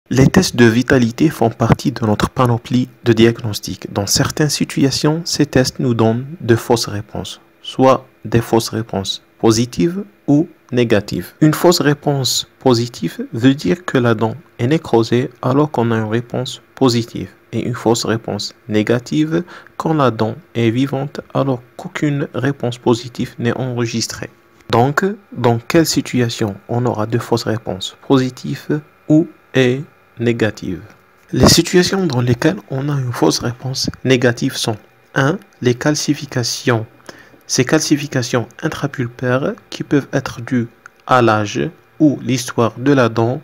Les tests de vitalité font partie de notre panoplie de diagnostic. Dans certaines situations, ces tests nous donnent de fausses réponses, soit des fausses réponses positives ou négatives. Une fausse réponse positive veut dire que la dent est nécrosée alors qu'on a une réponse positive. Et une fausse réponse négative quand la dent est vivante alors qu'aucune réponse positive n'est enregistrée. Donc, dans quelle situation on aura de fausses réponses positives ou négatives? Les situations dans lesquelles on a une fausse réponse négative sont 1. Les calcifications. Ces calcifications intrapulpaires qui peuvent être dues à l'âge ou l'histoire de la dent,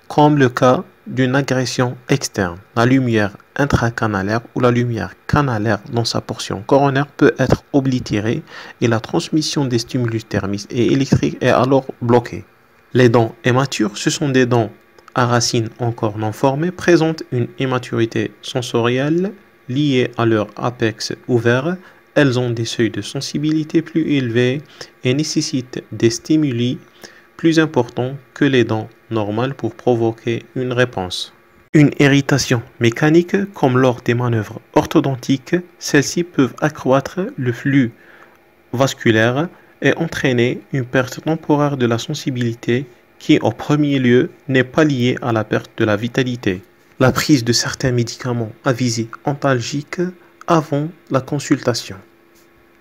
comme le cas d'une agression externe. La lumière intracanalaire ou la lumière canalaire dans sa portion coronaire peut être oblitérée et la transmission des stimulus thermiques et électriques est alors bloquée. Les dents immatures, ce sont des dents à racines encore non formées, présentent une immaturité sensorielle liée à leur apex ouvert. Elles ont des seuils de sensibilité plus élevés et nécessitent des stimuli plus importants que les dents normales pour provoquer une réponse. Une irritation mécanique, comme lors des manœuvres orthodontiques, celles-ci peuvent accroître le flux vasculaire et entraîner une perte temporaire de la sensibilité qui, en premier lieu, n'est pas liée à la perte de la vitalité. La prise de certains médicaments à visée antalgique avant la consultation.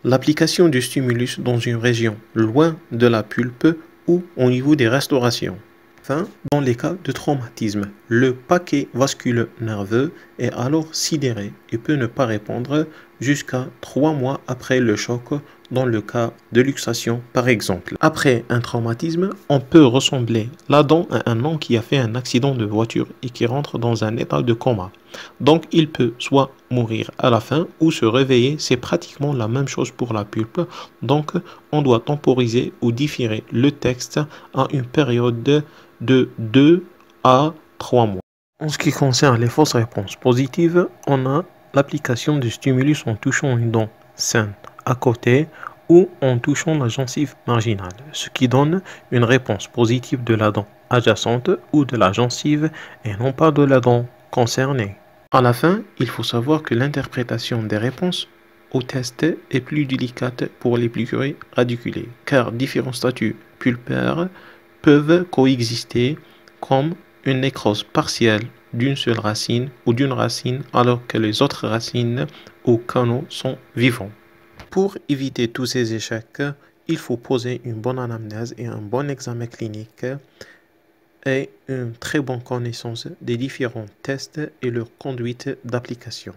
L'application du stimulus dans une région loin de la pulpe ou au niveau des restaurations. Enfin, dans les cas de traumatisme, le paquet vasculo-nerveux est alors sidéré et peut ne pas répondre jusqu'à 3 mois après le choc dans le cas de luxation par exemple. Après un traumatisme, on peut ressembler la dent à un homme qui a fait un accident de voiture et qui rentre dans un état de coma. Donc il peut soit mourir à la fin ou se réveiller, c'est pratiquement la même chose pour la pulpe. Donc on doit temporiser ou différer le texte à une période de 2 à 3 mois. En ce qui concerne les fausses réponses positives, on a l'application du stimulus en touchant une dent saine à côté ou en touchant la gencive marginale, ce qui donne une réponse positive de la dent adjacente ou de la gencive et non pas de la dent concernée. À la fin, il faut savoir que l'interprétation des réponses au test est plus délicate pour les plurées radiculées, car différents statuts pulpaires peuvent coexister comme une nécrose partielle d'une seule racine ou d'une racine alors que les autres racines ou canaux sont vivants. Pour éviter tous ces échecs, il faut poser une bonne anamnèse et un bon examen clinique et une très bonne connaissance des différents tests et leur conduite d'application.